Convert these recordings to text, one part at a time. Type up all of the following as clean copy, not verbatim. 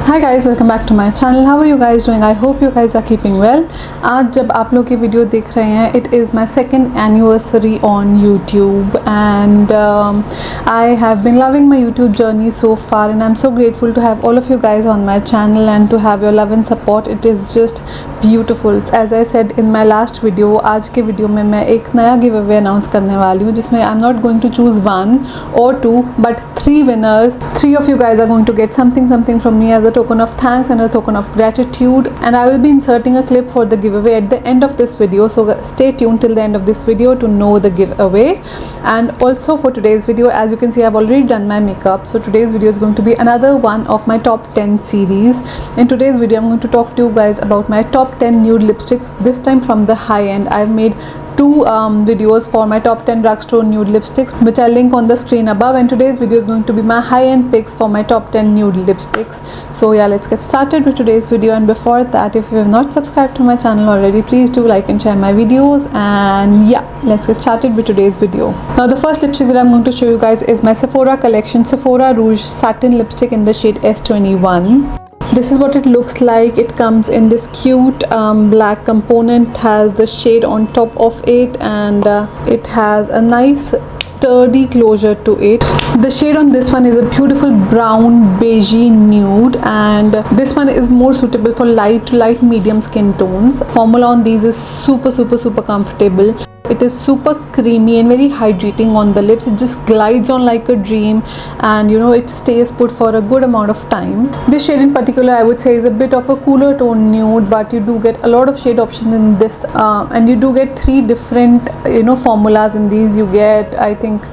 Hi guys, welcome back to my channel. How are you guys doing? I hope you guys are keeping well. आज जब आप लोग ये video देख रहे हैं, it is my second anniversary on YouTube and I have been loving my YouTube journey so far and I am so grateful to have all of you guys on my channel and to have your love and support. It is just beautiful. As I said in my last video, आज के video में मैं एक नया give away announce करने वाली हूँ जिसमें I am not going to choose 1 or 2 but 3 winners. 3 of you guys are going to get something from me as a token of thanks and a token of gratitude, and I will be inserting a clip for the giveaway at the end of this video, so stay tuned till the end of this video to know the giveaway. And also for today's video, as you can see, I've already done my makeup, so today's video is going to be another one of my top 10 series. In today's video I'm going to talk to you guys about my top 10 nude lipsticks, this time from the high end. I've made 2 videos for my top 10 drugstore nude lipsticks, which I'll link on the screen above, and today's video is going to be my high-end picks for my top 10 nude lipsticks. So yeah, let's get started with today's video. And before that, if you have not subscribed to my channel already, please do like and share my videos. And yeah, let's get started with today's video. Now the first lipstick that I'm going to show you guys is my Sephora collection Sephora Rouge Satin Lipstick in the shade S21. This is what it looks like. It comes in this cute black component, has the shade on top of it, and it has a nice sturdy closure to it. The shade on this one is a beautiful brown beigey nude, and this one is more suitable for light to light medium skin tones. Formula on these is super comfortable. It is super creamy and very hydrating on the lips. It just glides on like a dream, and you know, it stays put for a good amount of time. This shade in particular, I would say, is a bit of a cooler tone nude, but you do get a lot of shade options in this, and you do get 3 different formulas in these. You get, I think,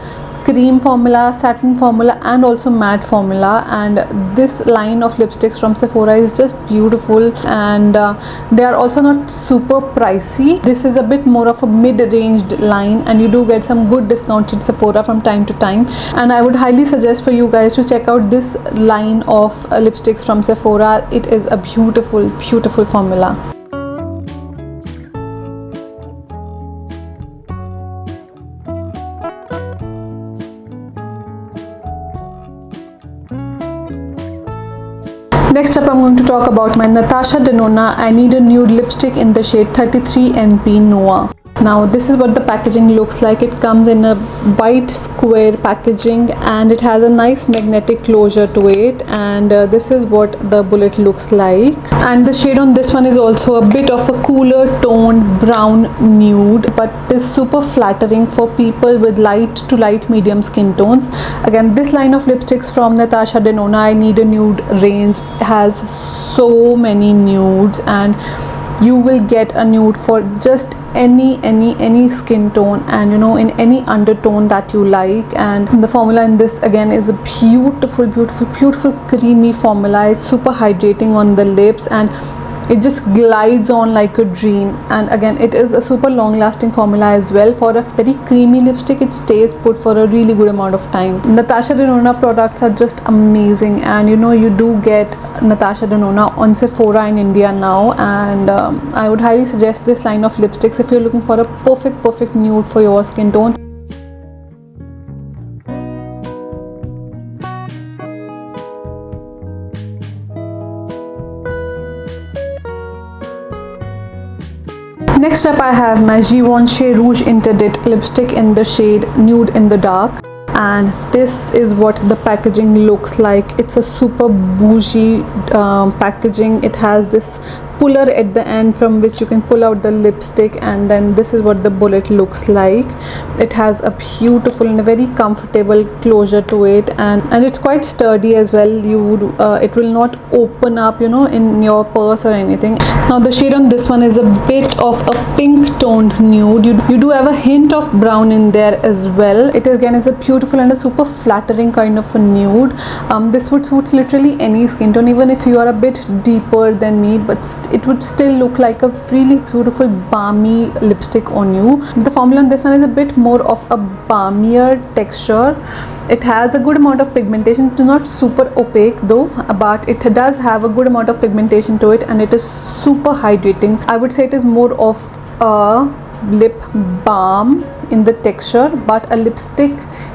cream formula, satin formula, and also matte formula. And this line of lipsticks from Sephora is just beautiful, and they are also not super pricey. This is a bit more of a mid-ranged line, and you do get some good discounts at Sephora from time to time, and I would highly suggest for you guys to check out this line of lipsticks from Sephora. It is a beautiful formula. Next up, I'm going to talk about my Natasha Denona I Need a Nude lipstick in the shade 33 NP Noah. Now this is what the packaging looks like. It comes in a white square packaging, and it has a nice magnetic closure to it, and this is what the bullet looks like. And the shade on this one is also a bit of a cooler toned brown nude, but is super flattering for people with light to light medium skin tones. Again, this line of lipsticks from Natasha Denona I Need a Nude range has so many nudes, and you will get a nude for just any skin tone, and in any undertone that you like. And the formula in this again is a beautiful creamy formula. It's super hydrating on the lips, and it just glides on like a dream. And again, it is a super long lasting formula as well. For a very creamy lipstick, it stays put for a really good amount of time. Natasha Denona products are just amazing, and you do get Natasha Denona on Sephora in India now, and I would highly suggest this line of lipsticks if you're looking for a perfect nude for your skin tone. Next up, I have my Givenchy Rouge Interdit lipstick in the shade Nude in the Dark, and this is what the packaging looks like. It's a super bougie packaging. It has this puller at the end from which you can pull out the lipstick, and then this is what the bullet looks like. It has a beautiful and a very comfortable closure to it, and it's quite sturdy as well. It will not open up in your purse or anything. Now the shade on this one is a bit of a pink toned nude. You do have a hint of brown in there as well. It again is a beautiful and a super flattering kind of a nude. This would suit literally any skin tone, even if you are a bit deeper than me, but it would still look like a really beautiful balmy lipstick on you. The formula on this one is a bit more of a balmier texture. It has a good amount of pigmentation. It is not super opaque though, but it does have a good amount of pigmentation to it, and it is super hydrating. I would say it is more of a lip balm in the texture but a lipstick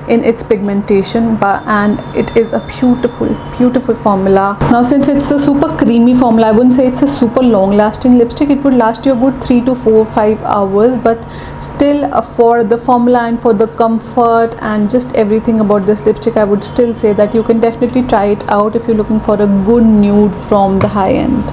in its pigmentation, and it is a beautiful formula. Now since it's a super creamy formula, I wouldn't say it's a super long lasting lipstick. It would last you a good 3 to 5 hours, but still for the formula and for the comfort and just everything about this lipstick, I would still say that you can definitely try it out if you're looking for a good nude from the high end.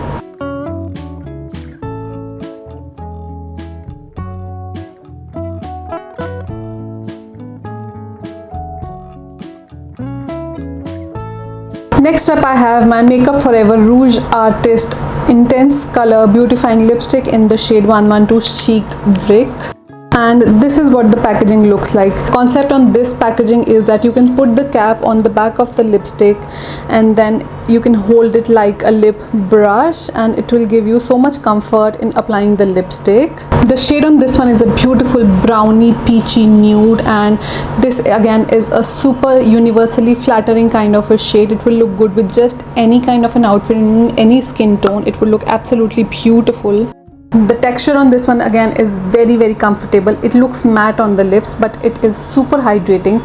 Next up I have my Makeup Forever Rouge Artist Intense Color Beautifying Lipstick in the shade 112 Chic Brick. And this is what the packaging looks like. Concept on this packaging is that you can put the cap on the back of the lipstick and then you can hold it like a lip brush, and it will give you so much comfort in applying the lipstick. The shade on this one is a beautiful brownie peachy nude, and this again is a super universally flattering kind of a shade. It will look good with just any kind of an outfit in any skin tone. It will look absolutely beautiful. The texture on this one again is very comfortable. It looks matte on the lips, but it is super hydrating.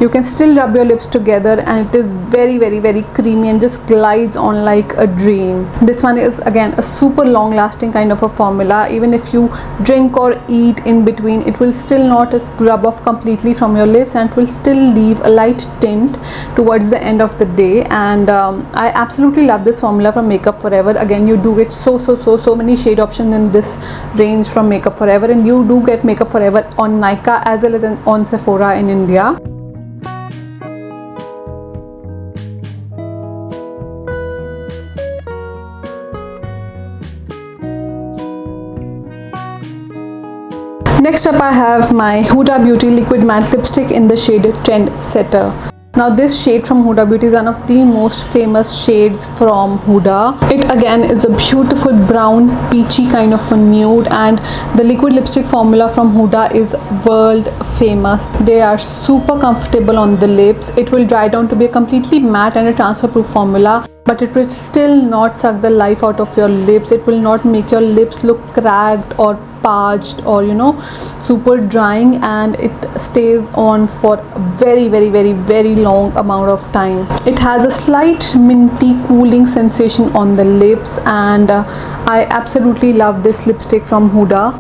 You can still rub your lips together and it is very creamy and just glides on like a dream. This one is again a super long lasting kind of a formula. Even if you drink or eat in between, it will still not rub off completely from your lips and it will still leave a light tint towards the end of the day. And I absolutely love this formula from Makeup Forever. Again, you do get so many shade options in this range from Makeup Forever, and you do get Makeup Forever on Nykaa as well as on Sephora in India. Next up I have my Huda Beauty Liquid Matte Lipstick in the shade Trendsetter. Now this shade from Huda Beauty is one of the most famous shades from Huda. It again is a beautiful brown peachy kind of a nude, and the liquid lipstick formula from Huda is world famous. They are super comfortable on the lips. It will dry down to be a completely matte and a transfer proof formula, but it will still not suck the life out of your lips. It will not make your lips look cracked or parched or super drying, and it stays on for a very long amount of time. It has a slight minty cooling sensation on the lips, and I absolutely love this lipstick from Huda.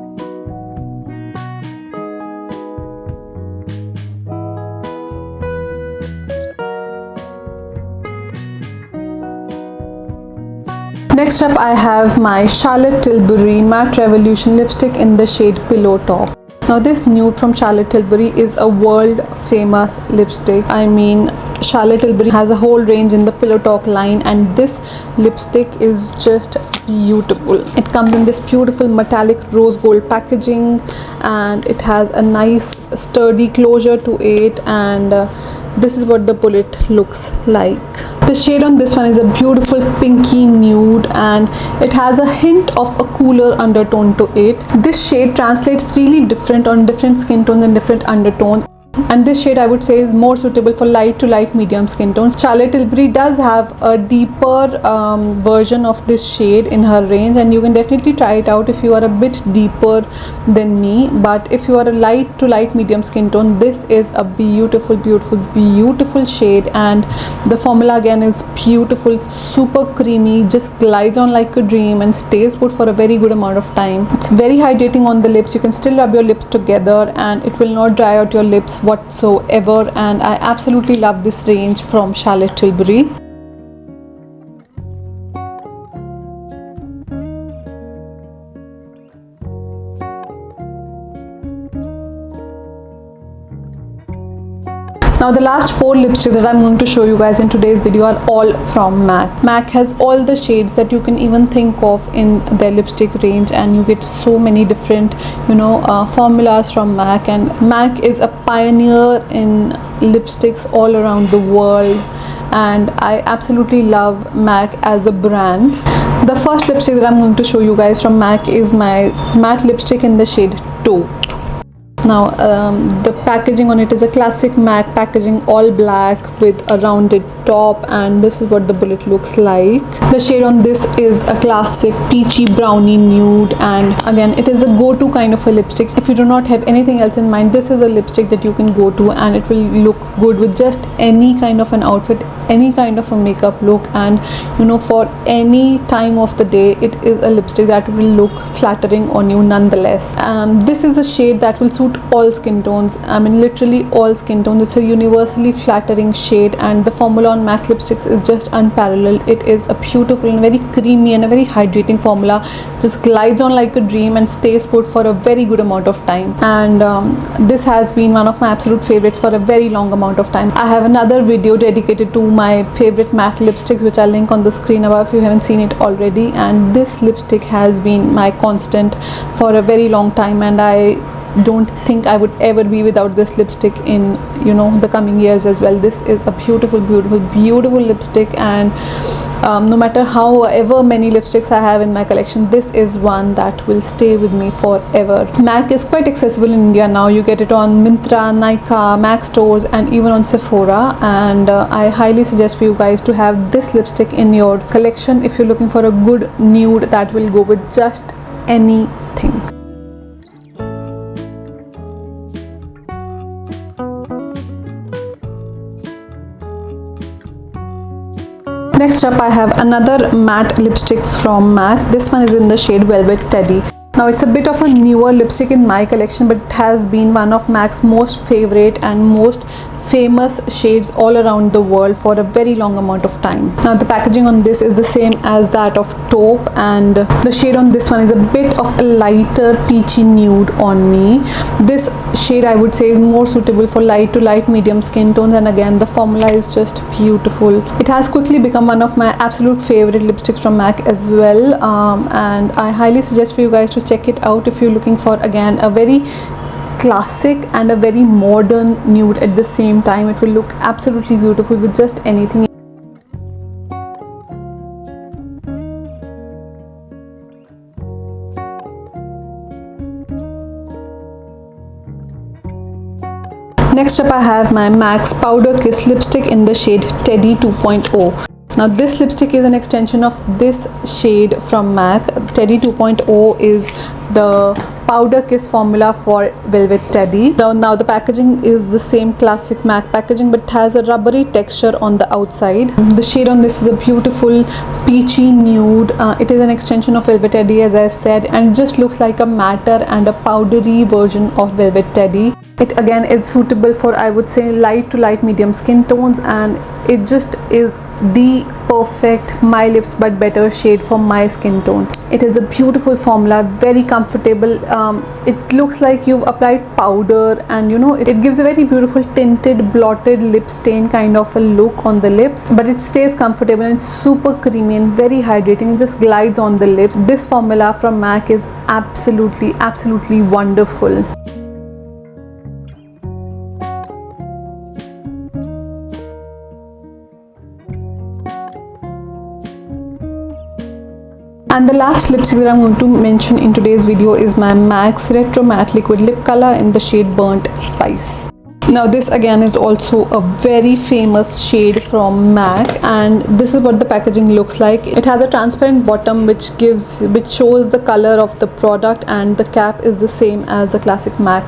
Next up I have my Charlotte Tilbury Matte Revolution lipstick in the shade Pillow Talk. Now this nude from Charlotte Tilbury is a world famous lipstick. I mean, Charlotte Tilbury has a whole range in the Pillow Talk line, and this lipstick is just beautiful. It comes in this beautiful metallic rose gold packaging, and it has a nice sturdy closure to it, and this is what the bullet looks like. The shade on this one is a beautiful pinky nude, and it has a hint of a cooler undertone to it. This shade translates really different on different skin tones and different undertones, and this shade I would say is more suitable for light to light medium skin tones. Charlotte Tilbury does have a deeper version of this shade in her range, and you can definitely try it out if you are a bit deeper than me. But if you are a light to light medium skin tone, this is a beautiful shade, and the formula again is beautiful, super creamy, just glides on like a dream and stays put for a very good amount of time. It's very hydrating on the lips. You can still rub your lips together and it will not dry out your lips whatsoever, and I absolutely love this range from Charlotte Tilbury. Now the last 4 lipsticks that I'm going to show you guys in today's video are all from MAC. MAC has all the shades that you can even think of in their lipstick range, and you get so many different formulas from MAC, and MAC is a pioneer in lipsticks all around the world, and I absolutely love MAC as a brand. The first lipstick that I'm going to show you guys from MAC is my matte lipstick in the shade Taupe. Now the packaging on it is a classic MAC packaging, all black with a rounded top, and this is what the bullet looks like. The shade on this is a classic peachy brownie nude, and again it is a go-to kind of a lipstick. If you do not have anything else in mind, this is a lipstick that you can go to, and it will look good with just any kind of an outfit, any kind of a makeup look, and you know, for any time of the day, it is a lipstick that will look flattering on you nonetheless. This is a shade that will suit all skin tones. I mean literally all skin tones. It's a universally flattering shade, and the formula on MAC lipsticks is just unparalleled. It is a beautiful and very creamy and a very hydrating formula, just glides on like a dream and stays put for a very good amount of time. And this has been one of my absolute favorites for a very long amount of time. I have another video dedicated to my favorite MAC lipsticks, which I'll link on the screen above if you haven't seen it already. And this lipstick has been my constant for a very long time, and I don't think I would ever be without this lipstick in, you know, the coming years as well. This is a beautiful lipstick, and no matter however many lipsticks I have in my collection, this is one that will stay with me forever. MAC is quite accessible in India now. You get it on Myntra, Nykaa, MAC stores, and even on Sephora, and I highly suggest for you guys to have this lipstick in your collection if you're looking for a good nude that will go with just anything. Next up, I have another matte lipstick from MAC. This one is in the shade Velvet Teddy. Now it's a bit of a newer lipstick in my collection, but it has been one of MAC's most favorite and most famous shades all around the world for a very long amount of time. Now the packaging on this is the same as that of taupe, and the shade on this one is a bit of a lighter peachy nude on me. This shade I would say is more suitable for light to light medium skin tones, and again the formula is just beautiful. It has quickly become one of my absolute favorite lipsticks from MAC as well, and I highly suggest for you guys to check it out if you're looking for again a very classic and a very modern nude at the same time. It will look absolutely beautiful with just anything. Next up, I have my MAC's Powder Kiss lipstick in the shade Teddy 2.0. Now this lipstick is an extension of this shade from MAC. Teddy 2.0 is the Powder Kiss formula for Velvet Teddy. Now the packaging is the same classic MAC packaging, but it has a rubbery texture on the outside. The shade on this is a beautiful peachy nude. It is an extension of Velvet Teddy, as I said, and it just looks like a matter and a powdery version of Velvet Teddy. It again is suitable for, I would say, light to light medium skin tones, and it just is the perfect my lips but better shade for my skin tone. It is a beautiful formula, very comfortable. It looks like you've applied powder, and you know, it gives a very beautiful tinted blotted lip stain kind of a look on the lips, but it stays comfortable and super creamy and very hydrating. It just glides on the lips. This formula from MAC is absolutely wonderful. And the last lipstick that I'm going to mention in today's video is my MAC's Retro Matte Liquid Lip Color in the shade Burnt Spice. Now this again is also a very famous shade from MAC, and this is what the packaging looks like. It has a transparent bottom which shows the color of the product, and the cap is the same as the classic MAC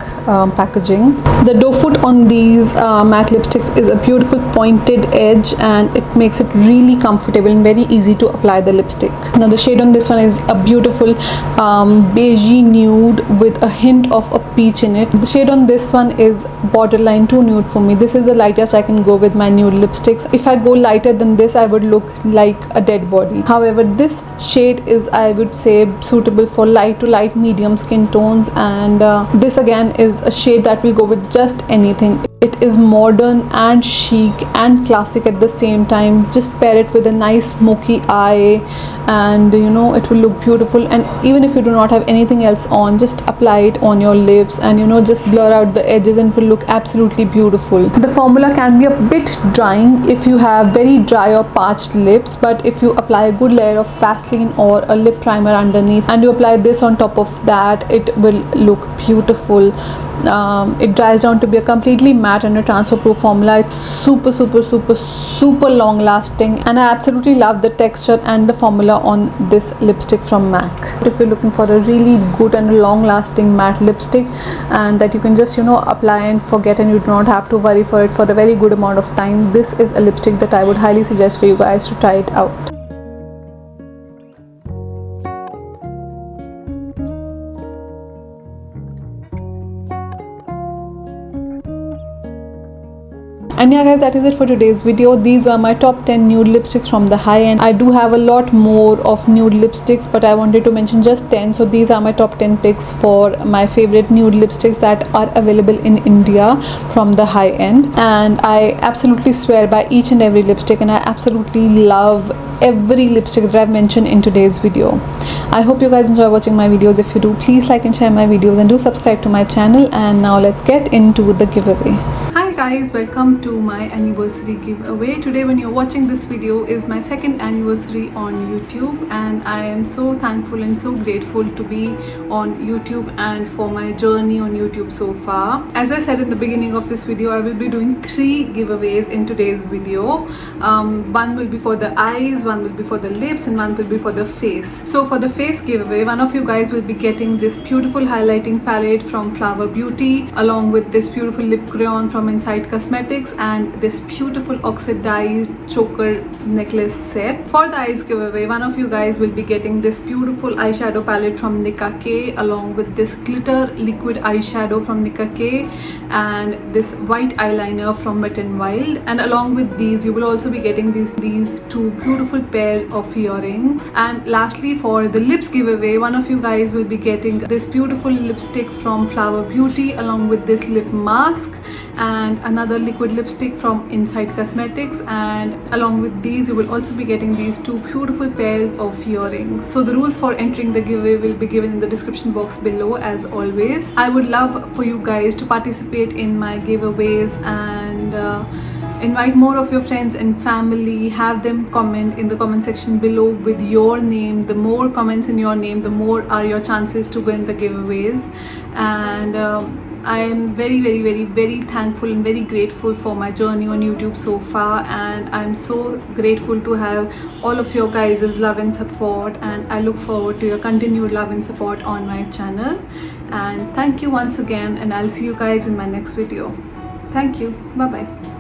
packaging. The doe foot on these MAC lipsticks is a beautiful pointed edge, and it makes it really comfortable and very easy to apply the lipstick. Now the shade on this one is a beautiful beigey nude with a hint of a peach in it. The shade on this one is borderline too nude for me. This is the lightest I can go with my nude lipsticks. If I go lighter than this, I would look like a dead body. However, this shade is, I would say, suitable for light to light medium skin tones, and this again is a shade that will go with just anything. It is modern and chic and classic at the same time. Just pair it with a nice smoky eye, and you know, it will look beautiful. And even if you do not have anything else on, just apply it on your lips, and you know, just blur out the edges, and it will look absolutely beautiful. The formula can be a bit drying if you have very dry or parched lips, but if you apply a good layer of Vaseline or a lip primer underneath, and you apply this on top of that, it will look beautiful. it dries down to be a completely matte and a transfer proof formula. It's super long lasting, and I absolutely love the texture and the formula on this lipstick from MAC. If you're looking for a really good and long lasting matte lipstick and that you can just apply and forget, and you do not have to worry for it for a very good amount of time, this is a lipstick that I would highly suggest for you guys to try it out. And yeah guys, that is it for today's video. These were my top 10 nude lipsticks from the high end. I do have a lot more of nude lipsticks, but I wanted to mention just 10. So these are my top 10 picks for my favorite nude lipsticks that are available in India from the high end. And I absolutely swear by each and every lipstick, and I absolutely love every lipstick that I've mentioned in today's video. I hope you guys enjoy watching my videos. If you do, please like and share my videos, and do subscribe to my channel. And now let's get into the giveaway. Hi guys, welcome to my anniversary giveaway. Today when you're watching this video is my second anniversary on YouTube, and I am so thankful and so grateful to be on YouTube and for my journey on YouTube so far. As I said in the beginning of this video, I will be doing 3 giveaways in today's video. One will be for the eyes, one will be for the lips, and one will be for the face. So for the face giveaway, one of you guys will be getting this beautiful highlighting palette from Flower Beauty, along with this beautiful lip crayon from Inside Cosmetics, and this beautiful oxidized choker necklace set. For the eyes giveaway, one of you guys will be getting this beautiful eyeshadow palette from Nicka K, along with this glitter liquid eyeshadow from Nicka K, and this white eyeliner from Wet n Wild. And along with these, you will also be getting these 2 beautiful pair of earrings. And lastly, for the lips giveaway, one of you guys will be getting this beautiful lipstick from Flower Beauty, along with this lip mask and another liquid lipstick from Inside Cosmetics. And along with these, you will also be getting these 2 beautiful pairs of earrings. So the rules for entering the giveaway will be given in the description box below as always. I would love for you guys to participate in my giveaways and invite more of your friends and family. Have them comment in the comment section below with your name. The more comments in your name, the more are your chances to win the giveaways. And I am very thankful and very grateful for my journey on YouTube so far, and I'm so grateful to have all of your guys' love and support, and I look forward to your continued love and support on my channel. And thank you once again, and I'll see you guys in my next video. Thank you. Bye bye.